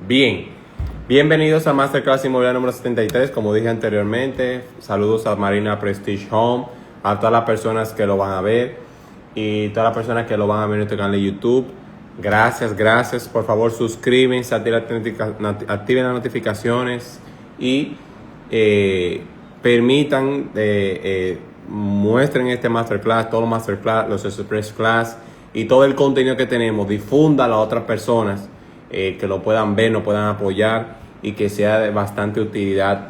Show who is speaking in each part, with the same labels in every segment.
Speaker 1: Bien, bienvenidos a Masterclass Inmobiliaria número 73. Como dije anteriormente, saludos a Marina Prestige Home, a todas las personas que lo van a ver y todas las personas que lo van a ver en nuestro canal de YouTube. Gracias. Por favor, suscríbanse, activen las notificaciones y permitan, muestren este Masterclass, todos los Masterclass, los Express Class y todo el contenido que tenemos. Difúndalo a otras personas que lo puedan ver, nos puedan apoyar y que sea de bastante utilidad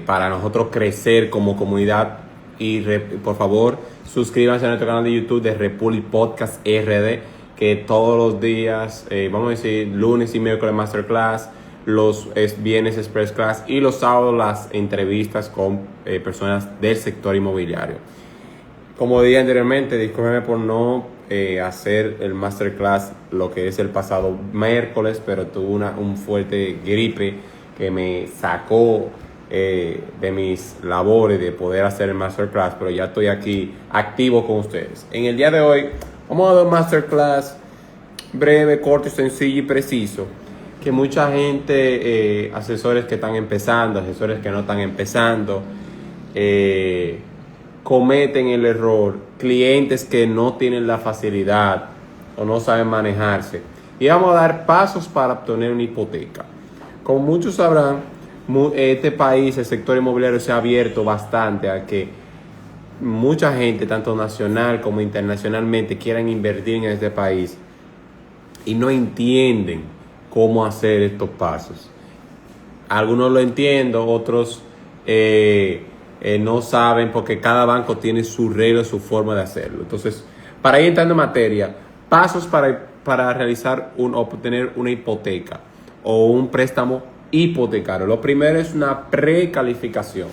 Speaker 1: para nosotros crecer como comunidad. Y por favor, suscríbanse a nuestro canal de YouTube de Republic Podcast RD, que todos los días, vamos a decir, lunes y miércoles Masterclass, los viernes Express Class y los sábados las entrevistas con personas del sector inmobiliario. Como dije anteriormente, discúlpenme por no hacer el Masterclass lo que es el pasado miércoles, pero tuve un fuerte gripe que me sacó de mis labores de poder hacer el Masterclass, pero ya estoy aquí activo con ustedes. En el día de hoy vamos a dar un Masterclass breve, corto, sencillo y preciso, que mucha gente, asesores que están empezando, asesores que no están empezando, cometen el error, clientes que no tienen la facilidad o no saben manejarse. Y vamos a dar pasos para obtener una hipoteca. Como muchos sabrán, este país, el sector inmobiliario se ha abierto bastante a que mucha gente, tanto nacional como internacionalmente, quieran invertir en este país y no entienden cómo hacer estos pasos. Algunos lo entienden, otros no saben, porque cada banco tiene su regla, su forma de hacerlo. Entonces, para ir entrando en materia, pasos para realizar obtener una hipoteca o un préstamo hipotecario. Lo primero es una precalificación.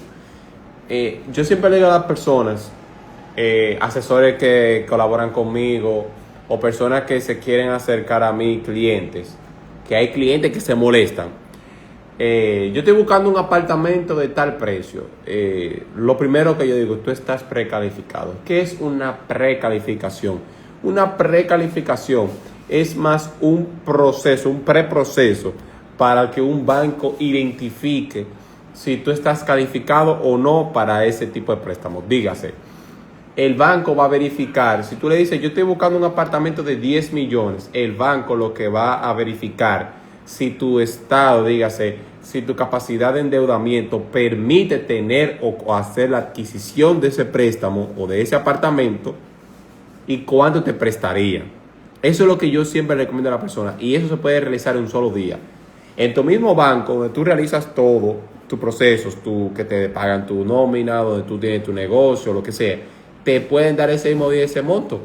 Speaker 1: Yo siempre le digo a las personas, asesores que colaboran conmigo o personas que se quieren acercar a mí, clientes, que hay clientes que se molestan. Yo estoy buscando un apartamento de tal precio. Lo primero que yo digo, tú estás precalificado. ¿Qué es una precalificación? Una precalificación es más un proceso, un preproceso para que un banco identifique si tú estás calificado o no para ese tipo de préstamo. Dígase, el banco va a verificar, si tú le dices, yo estoy buscando un apartamento de 10 millones, el banco lo que va a verificar si tu estado, dígase, si tu capacidad de endeudamiento permite tener o hacer la adquisición de ese préstamo o de ese apartamento y cuánto te prestaría. Eso es lo que yo siempre recomiendo a la persona y eso se puede realizar en un solo día. En tu mismo banco, donde tú realizas todo, tus procesos, que te pagan tu nómina, donde tú tienes tu negocio, lo que sea, te pueden dar ese mismo día ese monto.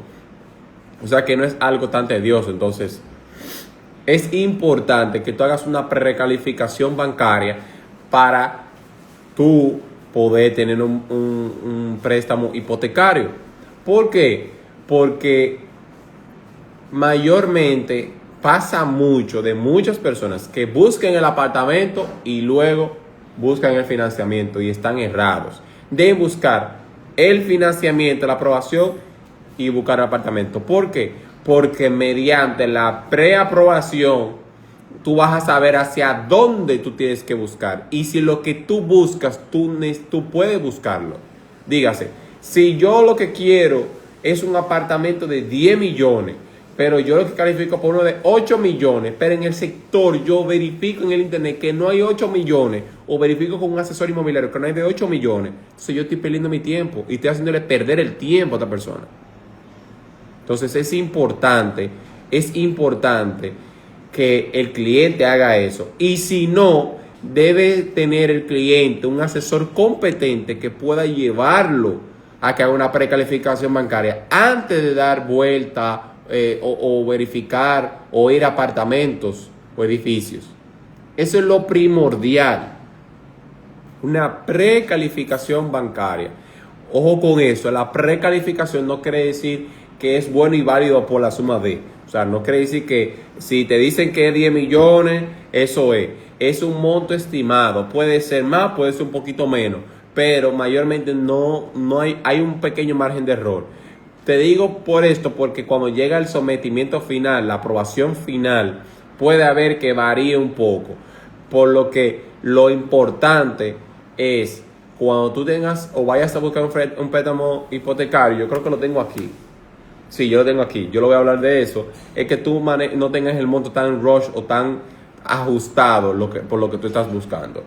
Speaker 1: O sea que no es algo tan tedioso. Entonces, es importante que tú hagas una precalificación bancaria para tú poder tener un préstamo hipotecario. ¿Por qué? Porque mayormente pasa mucho de muchas personas que buscan el apartamento y luego buscan el financiamiento y están errados. Deben buscar el financiamiento, la aprobación y buscar el apartamento. ¿Por qué? Porque mediante la preaprobación tú vas a saber hacia dónde tú tienes que buscar. Y si lo que tú buscas, tú puedes buscarlo. Dígase, si yo lo que quiero es un apartamento de 10 millones, pero yo lo que califico por uno de 8 millones, pero en el sector yo verifico en el internet que no hay 8 millones, o verifico con un asesor inmobiliario que no hay de 8 millones, entonces yo estoy perdiendo mi tiempo y estoy haciéndole perder el tiempo a esta persona. Entonces es importante que el cliente haga eso. Y si no, debe tener el cliente un asesor competente que pueda llevarlo a que haga una precalificación bancaria antes de dar vuelta o verificar o ir a apartamentos o edificios. Eso es lo primordial. Una precalificación bancaria. Ojo con eso, la precalificación no quiere decir que es bueno y válido por la suma de. O sea, no quiere decir que si te dicen que es 10 millones, eso es. Es un monto estimado. Puede ser más, puede ser un poquito menos. Pero mayormente no hay un pequeño margen de error. Te digo por esto, porque cuando llega el sometimiento final, la aprobación final puede haber que varíe un poco. Por lo que lo importante es, cuando tú tengas o vayas a buscar un préstamo hipotecario, yo creo que lo tengo aquí. Sí, yo lo tengo aquí. Yo lo voy a hablar de eso. Es que tú no tengas el monto tan rush o tan ajustado por lo que tú estás buscando.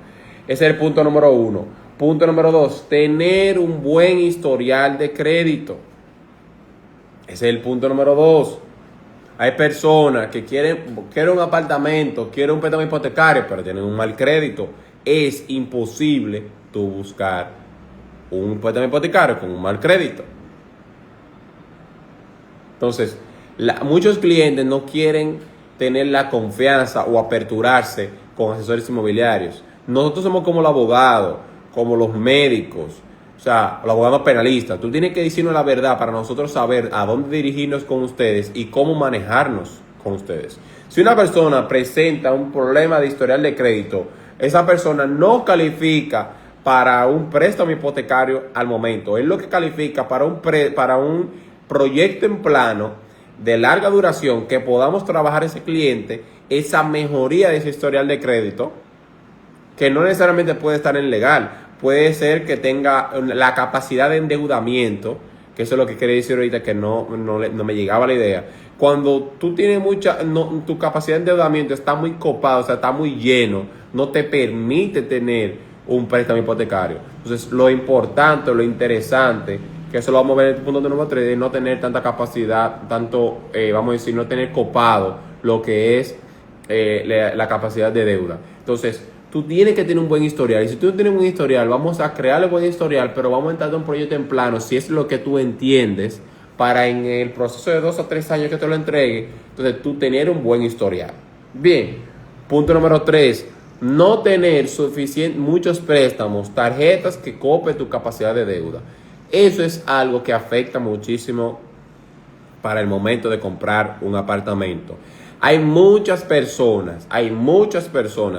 Speaker 1: Ese es el punto número 1. Punto número 2, tener un buen historial de crédito. Ese es el punto número 2. Hay personas que quieren un apartamento, quieren un préstamo hipotecario, pero tienen un mal crédito. Es imposible tú buscar un préstamo hipotecario con un mal crédito. Entonces, muchos clientes no quieren tener la confianza o aperturarse con asesores inmobiliarios. Nosotros somos como el abogado, como los médicos, o sea, los abogados penalistas. Tú tienes que decirnos la verdad para nosotros saber a dónde dirigirnos con ustedes y cómo manejarnos con ustedes. Si una persona presenta un problema de historial de crédito, esa persona no califica para un préstamo hipotecario al momento. Es lo que califica para un proyecto en plano de larga duración que podamos trabajar ese cliente, esa mejoría de ese historial de crédito, que no necesariamente puede estar en legal, puede ser que tenga la capacidad de endeudamiento, que eso es lo que quería decir ahorita, que no me llegaba la idea. Cuando tú tienes tu capacidad de endeudamiento está muy copada, o sea, está muy lleno, no te permite tener un préstamo hipotecario. Entonces, lo importante, lo interesante, que eso lo vamos a ver en el punto número 3, de no tener tanta capacidad, vamos a decir, no tener copado lo que es la capacidad de deuda. Entonces, tú tienes que tener un buen historial. Y si tú no tienes un buen historial, vamos a crearle un buen historial, pero vamos a entrar en un proyecto en plano, si es lo que tú entiendes, para en el proceso de 2 o 3 años que te lo entregue, entonces tú tener un buen historial. Bien, punto número 3, no tener muchos préstamos, tarjetas que copen tu capacidad de deuda. Eso es algo que afecta muchísimo para el momento de comprar un apartamento. Hay muchas personas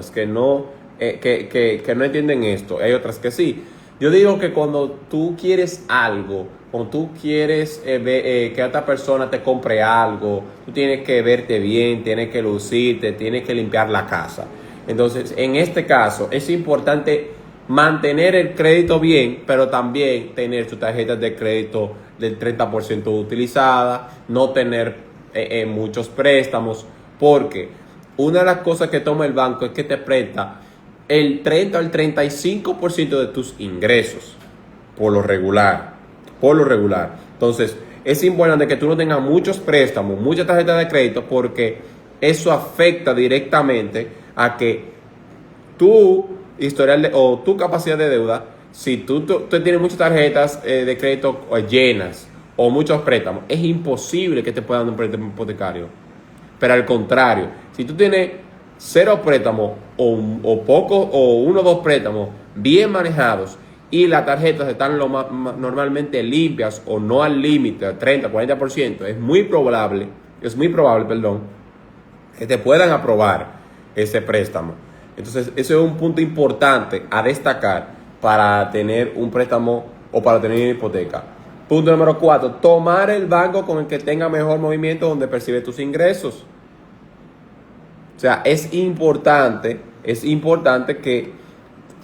Speaker 1: que no entienden esto. Hay otras que sí. Yo digo que cuando tú quieres algo, cuando tú quieres que otra persona te compre algo, tú tienes que verte bien, tienes que lucirte, tienes que limpiar la casa. Entonces, en este caso, es importante mantener el crédito bien, pero también tener tus tarjetas de crédito del 30% utilizada, no tener muchos préstamos, porque una de las cosas que toma el banco es que te presta el 30 al 35% de tus ingresos, por lo regular. Entonces, es importante que tú no tengas muchos préstamos, muchas tarjetas de crédito, porque eso afecta directamente a que tu historial o tu capacidad de deuda, si tú tienes muchas tarjetas de crédito llenas o muchos préstamos, es imposible que te puedan dar un préstamo hipotecario. Pero al contrario, si tú tienes 0 préstamos o poco o 1 o 2 préstamos bien manejados y las tarjetas están normalmente limpias o no al límite, 30, 40%, es muy probable, que te puedan aprobar ese préstamo. Entonces, eso es un punto importante a destacar para tener un préstamo o para tener una hipoteca. Punto número 4, tomar el banco con el que tenga mejor movimiento donde percibe tus ingresos. O sea, es importante que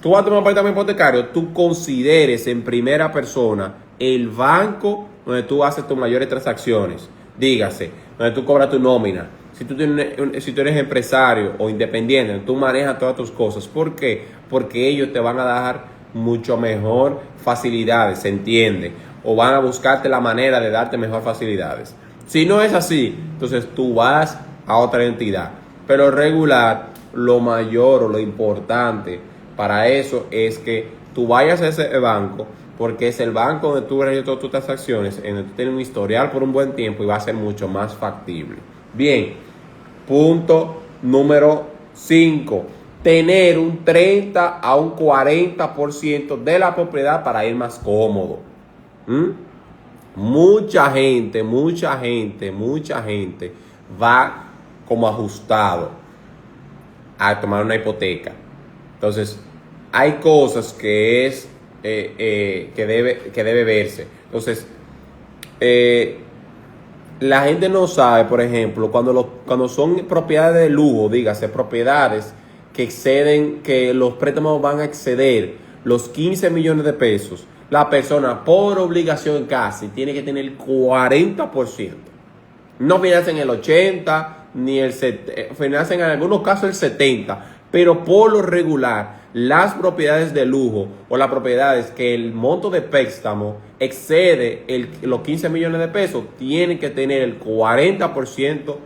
Speaker 1: tú vas a tomar un préstamo hipotecario, tú consideres en primera persona el banco donde tú haces tus mayores transacciones. Dígase, donde tú cobras tu nómina. Si tú eres empresario o independiente, tú manejas todas tus cosas. ¿Por qué? Porque ellos te van a dar mucho mejor facilidades, ¿se entiende? O van a buscarte la manera de darte mejor facilidades. Si no es así, entonces tú vas a otra entidad. Pero regular, lo mayor o lo importante para eso es que tú vayas a ese banco, porque es el banco donde tú realizas todas tus transacciones, en donde tú tienes un historial por un buen tiempo y va a ser mucho más factible. Bien, punto número 5. Tener un 30 a un 40% de la propiedad para ir más cómodo. Mucha gente va como ajustado a tomar una hipoteca. Entonces, hay cosas que debe verse. Entonces, la gente no sabe, por ejemplo, cuando son propiedades de lujo, dígase, propiedades que exceden, que los préstamos van a exceder los 15 millones de pesos, la persona por obligación casi tiene que tener el 40%. No financian el 80%, ni financian en algunos casos el 70%, pero por lo regular, las propiedades de lujo o las propiedades que el monto de préstamo excede los 15 millones de pesos, tienen que tener el 40%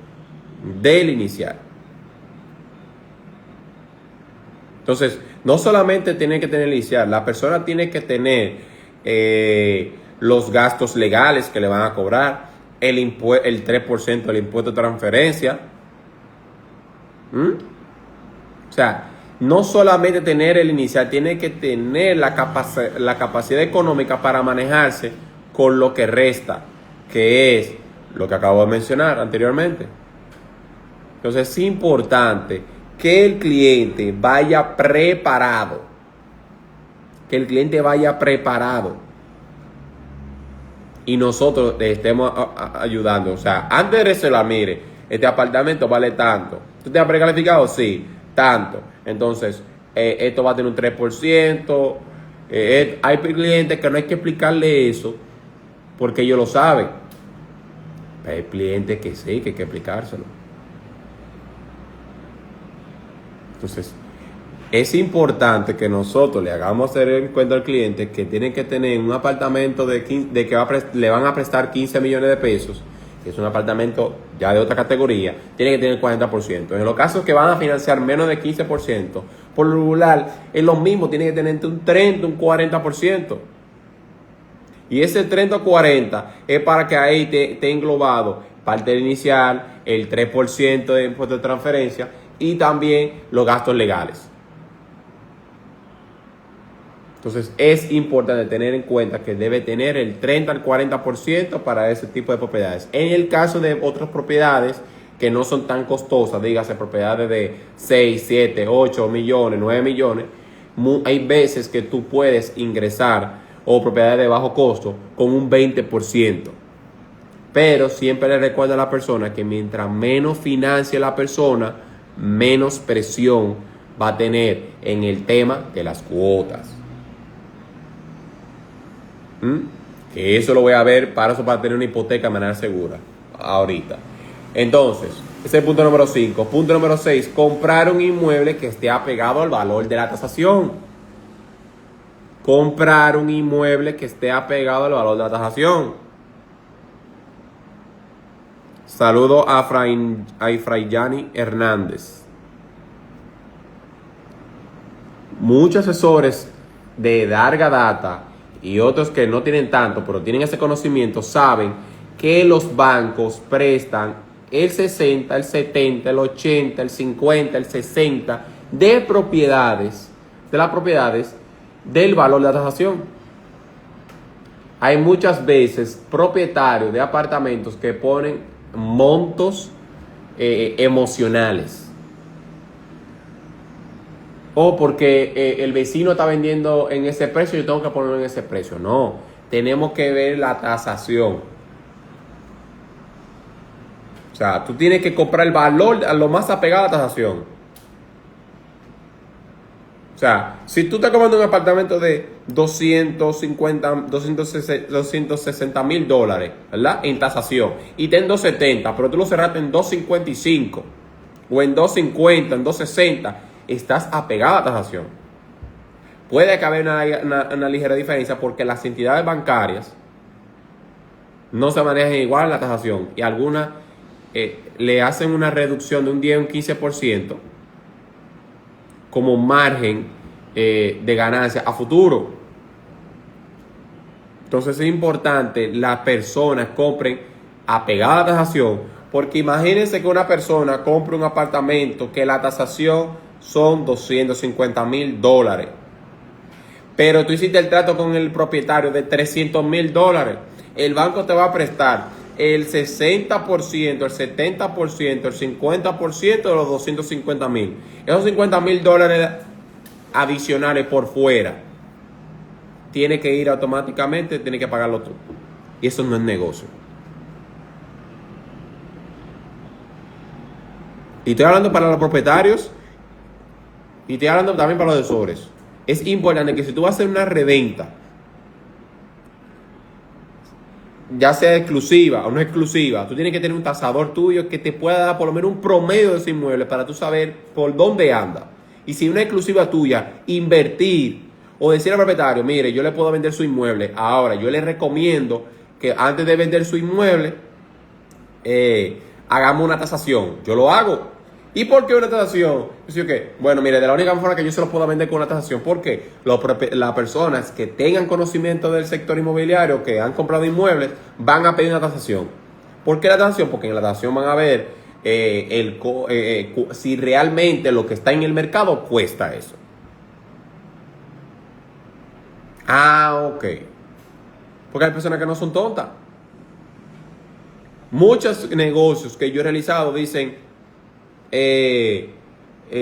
Speaker 1: del inicial. Entonces, no solamente tiene que tener el inicial, la persona tiene que tener los gastos legales que le van a cobrar, el 3% del impuesto de transferencia. O sea, no solamente tener el inicial, tiene que tener la capacidad económica para manejarse con lo que resta, que es lo que acabo de mencionar anteriormente. Entonces es importante que el cliente vaya preparado. Que el cliente vaya preparado. Y nosotros le estemos ayudando. O sea, antes de reservar, mire, este apartamento vale tanto. ¿Tú te has precalificado? Sí, tanto. Entonces, esto va a tener un 3%. Hay clientes que no hay que explicarle eso porque ellos lo saben. Pero hay clientes que sí, que hay que explicárselo. Entonces, es importante que nosotros le hagamos hacer en cuenta al cliente que tiene que tener un apartamento le van a prestar 15 millones de pesos, que es un apartamento ya de otra categoría, tiene que tener el 40%. En los casos que van a financiar menos de 15%, por lo regular, es lo mismo, tiene que tener entre un 30 y un 40%. Y ese 30 o 40 es para que ahí esté englobado parte del inicial, el 3% de impuesto de transferencia y también los gastos legales. Entonces es importante tener en cuenta que debe tener el 30 al 40% para ese tipo de propiedades. En el caso de otras propiedades que no son tan costosas, dígase propiedades de 6, 7, 8 millones, 9 millones, hay veces que tú puedes ingresar, o propiedades de bajo costo, con un 20%. Pero siempre le recuerdo a la persona que mientras menos financie la persona, menos presión va a tener en el tema de las cuotas. Que eso lo voy a ver para tener una hipoteca de manera segura ahorita. Entonces, ese es el punto número 5. Punto número 6, comprar un inmueble que esté apegado al valor de la tasación. Comprar un inmueble que esté apegado al valor de la tasación. Saludo a Fraiyani Hernández. Muchos asesores de larga data y otros que no tienen tanto, pero tienen ese conocimiento, saben que los bancos prestan el 60, el 70, el 80, el 50, el 60 de las propiedades del valor de la tasación. Hay muchas veces propietarios de apartamentos que ponen montos emocionales. O porque el vecino está vendiendo en ese precio, yo tengo que ponerlo en ese precio. No, tenemos que ver la tasación. O sea, tú tienes que comprar el valor a lo más apegado a la tasación. O sea, si tú estás comprando un apartamento de 260 mil dólares, ¿verdad? En tasación, y está en 270, pero tú lo cerraste en 255, o en 250, en 260, estás apegado a tasación. Puede que haya una ligera diferencia porque las entidades bancarias no se manejan igual en la tasación y algunas le hacen una reducción de un 10 o un 15% como margen de ganancia a futuro. Entonces es importante las personas compren apegada a la tasación, porque imagínense que una persona compre un apartamento que la tasación son 250 mil dólares, pero tú hiciste el trato con el propietario de 300 mil dólares. El banco te va a prestar el 60%, el 70%, el 50% de los 250 mil. Esos 50 mil dólares adicionales por fuera, tiene que ir automáticamente, tiene que pagarlo tú. Y eso no es negocio. Y estoy hablando para los propietarios y estoy hablando también para los asesores. Es importante que si tú vas a hacer una reventa, ya sea exclusiva o no exclusiva, tú tienes que tener un tasador tuyo que te pueda dar por lo menos un promedio de ese inmueble para tú saber por dónde anda. Y si una exclusiva tuya, invertir o decir al propietario, mire, yo le puedo vender su inmueble. Ahora, yo le recomiendo que antes de vender su inmueble, hagamos una tasación. Yo lo hago. ¿Y por qué una tasación? Bueno, mire, de la única forma que yo se lo puedo vender con una tasación, porque las personas que tengan conocimiento del sector inmobiliario, que han comprado inmuebles, van a pedir una tasación. ¿Por qué la tasación? Porque en la tasación van a ver si realmente lo que está en el mercado cuesta eso. Ah, ok. Porque hay personas que no son tontas. Muchos negocios que yo he realizado dicen,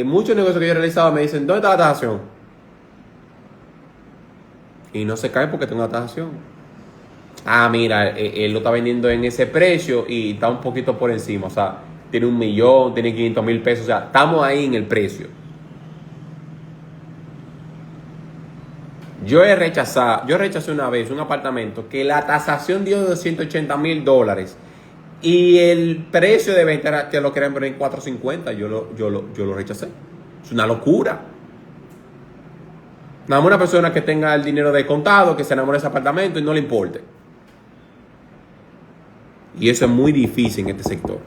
Speaker 1: muchos negocios que yo he realizado me dicen, ¿dónde está la tasación? Y no se caen porque tengo una tasación. Ah, mira, él lo está vendiendo en ese precio y está un poquito por encima. O sea, tiene 1 millón, tiene 500,000 pesos. O sea, estamos ahí en el precio. Yo rechacé una vez un apartamento que la tasación dio de $180,000 y el precio de venta era que lo querían poner en 450. Yo lo rechacé. Es una locura. Nada más una persona que tenga el dinero de contado, que se enamore de ese apartamento y no le importe. Y eso es muy difícil en este sector.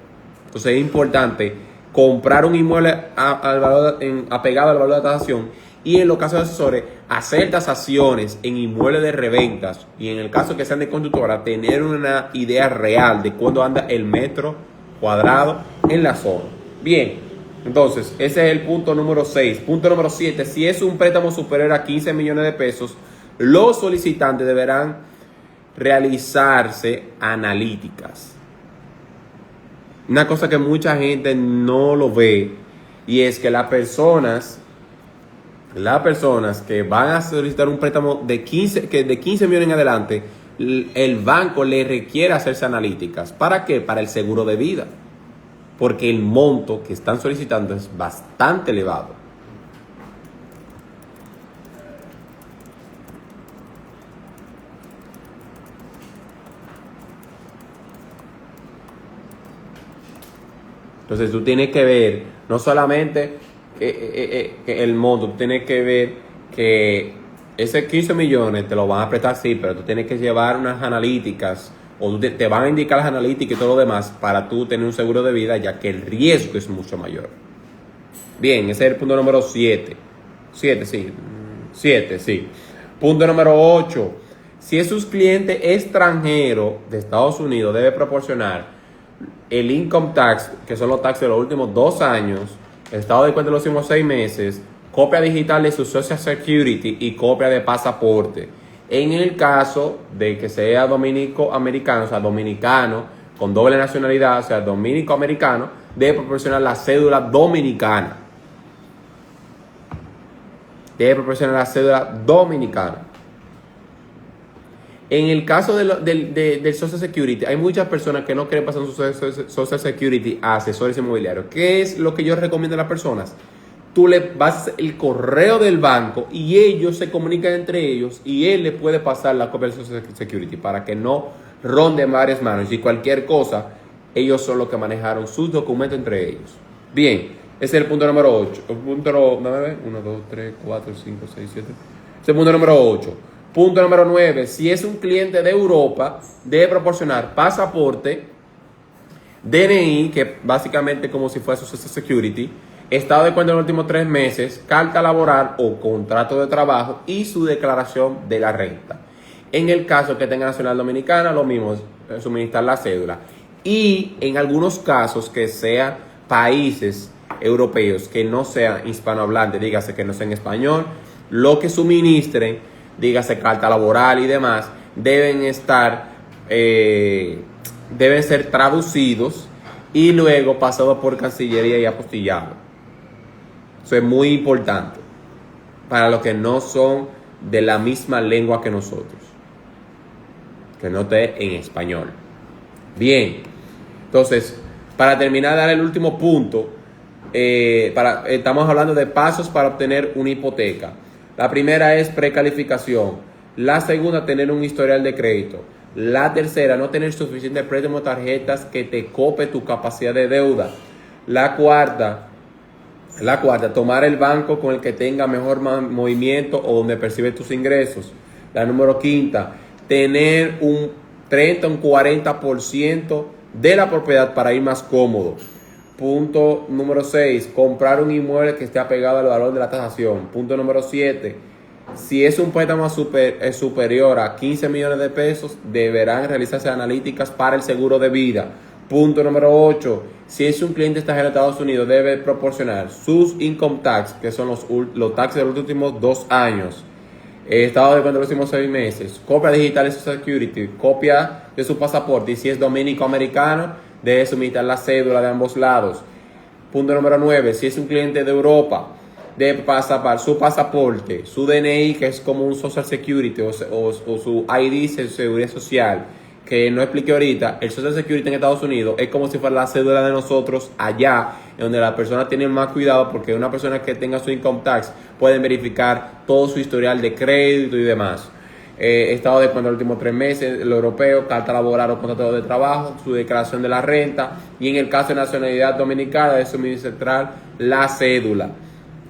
Speaker 1: Entonces es importante comprar un inmueble apegado al valor de la tasación. Y en los casos de asesores, hacer tasaciones en inmuebles de reventas. Y en el caso que sean de constructora, tener una idea real de cuándo anda el metro cuadrado en la zona. Bien, entonces, ese es el punto número 6. Punto número 7. Si es un préstamo superior a 15 millones de pesos, los solicitantes deberán realizarse analíticas. Una cosa que mucha gente no lo ve, y es que las personas que van a solicitar un préstamo de 15 millones en adelante, el banco le requiere hacerse analíticas. ¿Para qué? Para el seguro de vida. Porque el monto que están solicitando es bastante elevado. Entonces tú tienes que ver, no solamente el monto, tú tienes que ver que ese 15 millones te lo van a prestar, sí, pero tú tienes que llevar unas analíticas, o te van a indicar las analíticas y todo lo demás para tú tener un seguro de vida, ya que el riesgo es mucho mayor. Bien, ese es el punto número 7. 7, sí. Punto número 8. Si es un cliente extranjero de Estados Unidos, debe proporcionar el income tax, que son los taxes de los últimos 2 años, el estado de cuenta de los últimos 6 meses, copia digital de su Social Security y copia de pasaporte. En el caso de que sea dominico-americano, o sea, dominicano con doble nacionalidad, o sea, dominico-americano, debe proporcionar la cédula dominicana. En el caso del Social Security, hay muchas personas que no quieren pasar su Social Security a asesores inmobiliarios. ¿Qué es lo que yo recomiendo a las personas? Tú le vas el correo del banco y ellos se comunican entre ellos y él le puede pasar la copia del Social Security para que no ronde varias manos. Y cualquier cosa, ellos son los que manejaron sus documentos entre ellos. Bien, ese es el punto número 8. El punto 9, 1, 2, 3, 4, 5, 6, 7. Ese es el punto número 8. Punto número 9. Si es un cliente de Europa, debe proporcionar pasaporte, DNI, que básicamente como si fuese su Social Security, estado de cuenta en los últimos 3 meses, carta laboral o contrato de trabajo y su declaración de la renta. En el caso que tenga nacional dominicana, lo mismo, suministrar la cédula. Y en algunos casos que sean países europeos que no sean hispanohablantes, dígase que no sean español, lo que suministren, dígase carta laboral y demás, deben ser traducidos y luego pasados por Cancillería y apostillado. Eso es muy importante para los que no son de la misma lengua que nosotros, que no esté en español. Bien, entonces, para terminar, dar el último punto, Estamos hablando de pasos para obtener una hipoteca. La primera es precalificación. La segunda, tener un historial de crédito. La tercera, no tener suficiente préstamo de tarjetas que te cope tu capacidad de deuda. La cuarta, tomar el banco con el que tenga mejor movimiento o donde percibe tus ingresos. La número quinta, tener un 30 o un 40% de la propiedad para ir más cómodo. Punto número 6, comprar un inmueble que esté apegado al valor de la tasación. Punto número 7, si es un préstamo superior a 15 millones de pesos, deberán realizarse analíticas para el seguro de vida. Punto número 8, si es un cliente extranjero de Estados Unidos, debe proporcionar sus income tax, que son los taxes de los últimos 2 años. Estado de cuenta de los últimos 6 meses. Copia digital de Social Security. Copia de su pasaporte. Y si es dominico-americano, debe suministrar la cédula de ambos lados. Punto número 9. Si es un cliente de Europa, debe pasar su pasaporte, su DNI, que es como un Social Security, o su ID, su seguridad social. Que no expliqué ahorita, el Social Security en Estados Unidos es como si fuera la cédula de nosotros allá, en donde la persona tiene más cuidado, porque una persona que tenga su income tax pueden verificar todo su historial de crédito y demás. Estado de cuenta de los últimos 3 meses, lo europeo, carta laboral o contrato de trabajo, su declaración de la renta, y en el caso de nacionalidad dominicana, de suministrar la cédula.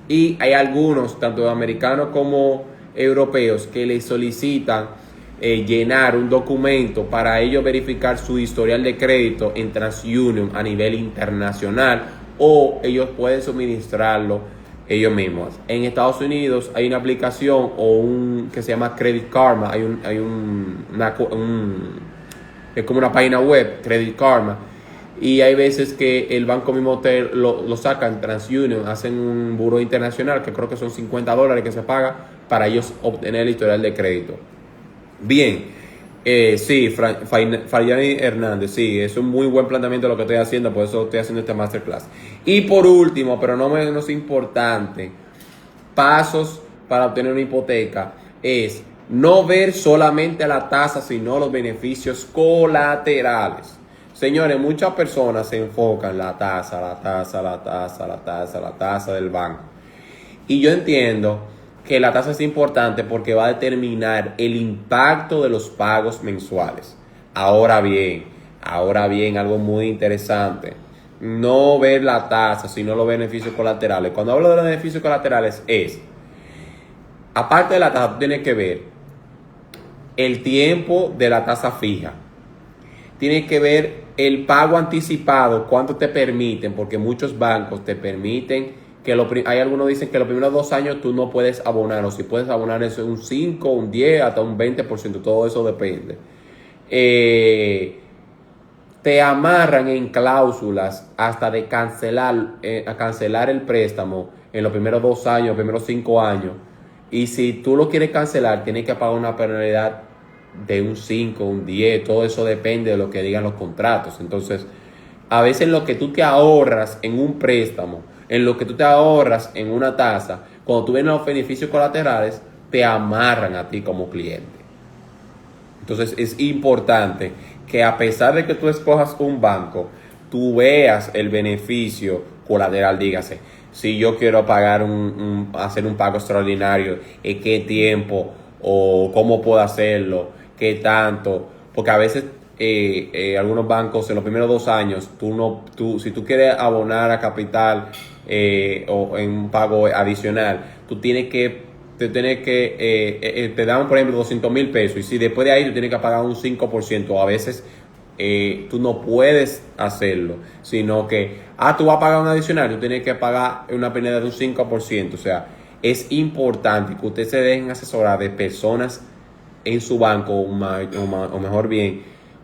Speaker 1: Y hay algunos, tanto americanos como europeos, que le solicitan llenar un documento para ellos verificar su historial de crédito en TransUnion a nivel internacional, o ellos pueden suministrarlo ellos mismos. En Estados Unidos hay una aplicación que se llama Credit Karma. Es como una página web, Credit Karma, y hay veces que el banco mismo lo sacan, TransUnion, hacen un buró internacional que creo que son $50 que se paga para ellos obtener el historial de crédito. Bien, sí, Fayani Hernández, sí, es un muy buen planteamiento lo que estoy haciendo, por eso estoy haciendo este masterclass. Y por último, pero no menos importante, pasos para obtener una hipoteca es no ver solamente la tasa, sino los beneficios colaterales. Señores, muchas personas se enfocan en la tasa del banco. Y yo entiendo que la tasa es importante porque va a determinar el impacto de los pagos mensuales. Ahora bien, algo muy interesante. No ver la tasa, sino los beneficios colaterales. Cuando hablo de los beneficios colaterales aparte de la tasa, tú tienes que ver el tiempo de la tasa fija. Tienes que ver el pago anticipado, cuánto te permiten, porque muchos bancos te permiten hay algunos dicen que los primeros 2 años tú no puedes abonar, o si puedes abonar eso un 5, un 10, hasta un 20%, todo eso depende. Te amarran en cláusulas hasta de cancelar el préstamo en los primeros 2 años, primeros 5 años, y si tú lo quieres cancelar, tienes que pagar una penalidad de un 5, un 10, todo eso depende de lo que digan los contratos. Entonces, a veces lo que tú te ahorras en un préstamo, en lo que tú te ahorras en una tasa, cuando tú ves los beneficios colaterales, te amarran a ti como cliente. Entonces es importante que, a pesar de que tú escojas un banco, tú veas el beneficio colateral. Dígase, si yo quiero pagar hacer un pago extraordinario, ¿en qué tiempo? O cómo puedo hacerlo, qué tanto, porque a veces algunos bancos en los primeros 2 años, si tú quieres abonar a capital o en un pago adicional, te dan, por ejemplo, 200,000 pesos, y si después de ahí tú tienes que pagar un 5%, a veces tú no puedes hacerlo, sino que tú vas a pagar un adicional, tú tienes que pagar una penalidad de un 5%. O sea, es importante que ustedes se dejen asesorar de personas en su banco, o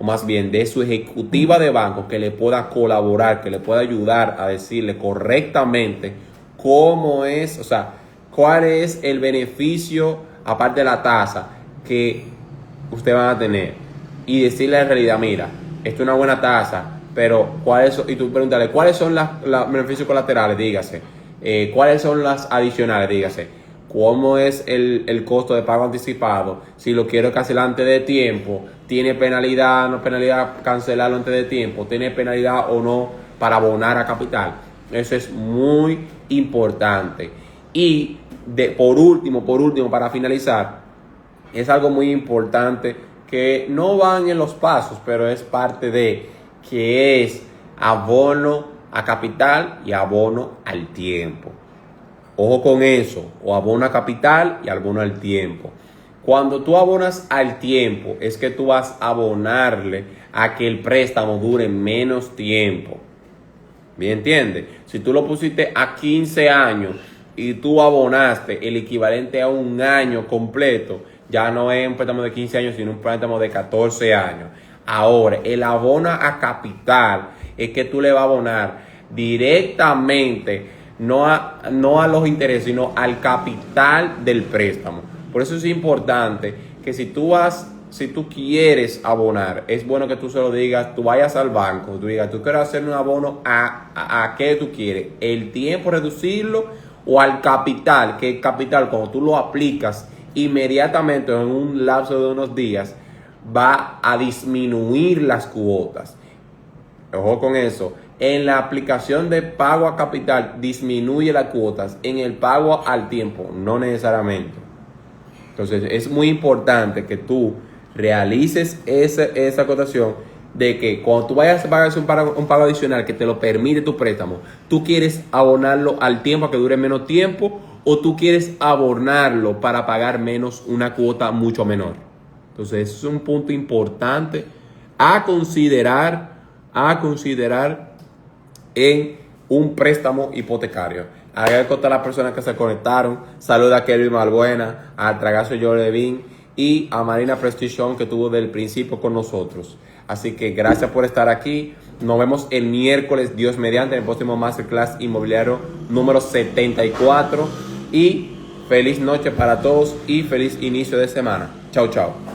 Speaker 1: más bien de su ejecutiva de banco, que le pueda colaborar, que le pueda ayudar a decirle correctamente cómo es, o sea, cuál es el beneficio, aparte de la tasa, que usted va a tener, y decirle en realidad, mira, esto es una buena tasa, pero y tú pregúntale, ¿cuáles son los beneficios colaterales? Dígase, ¿cuáles son las adicionales? Dígase, ¿cómo es el costo de pago anticipado? Si lo quiero cancelar antes de tiempo, ¿tiene penalidad, no penalidad cancelarlo antes de tiempo? ¿Tiene penalidad o no para abonar a capital? Eso es muy importante. Y por último, para finalizar, es algo muy importante que no van en los pasos, pero es parte de, que es abono a capital y abono al tiempo. Ojo con eso, o abono a capital y abono al tiempo. Cuando tú abonas al tiempo, es que tú vas a abonarle a que el préstamo dure menos tiempo. ¿Bien entiendes? Si tú lo pusiste a 15 años y tú abonaste el equivalente a un año completo, ya no es un préstamo de 15 años, sino un préstamo de 14 años. Ahora, el abono a capital es que tú le vas a abonar directamente, no a los intereses, sino al capital del préstamo. Por eso es importante que si tú quieres abonar, es bueno que tú se lo digas, tú vayas al banco, tú digas, tú quieres hacer un abono a qué tú quieres, el tiempo reducirlo o al capital, que el capital cuando tú lo aplicas inmediatamente en un lapso de unos días va a disminuir las cuotas. Ojo con eso. En la aplicación de pago a capital disminuye las cuotas, en el pago al tiempo no necesariamente. Entonces es muy importante que tú realices esa acotación de que cuando tú vayas a pagar un pago adicional que te lo permite tu préstamo, tú quieres abonarlo al tiempo, a que dure menos tiempo, o tú quieres abonarlo para pagar menos, una cuota mucho menor. Entonces eso es un punto importante a considerar en un préstamo hipotecario. Agradezco a todas las personas que se conectaron. Saluda a Kelvin Malbuena, a Tragazo Jorlevin y a Marina Prestigion, que estuvo del principio con nosotros. Así que gracias por estar aquí. Nos vemos el miércoles, Dios mediante, en el próximo Masterclass Inmobiliario número 74. Y feliz noche para todos y feliz inicio de semana. Chao, chao.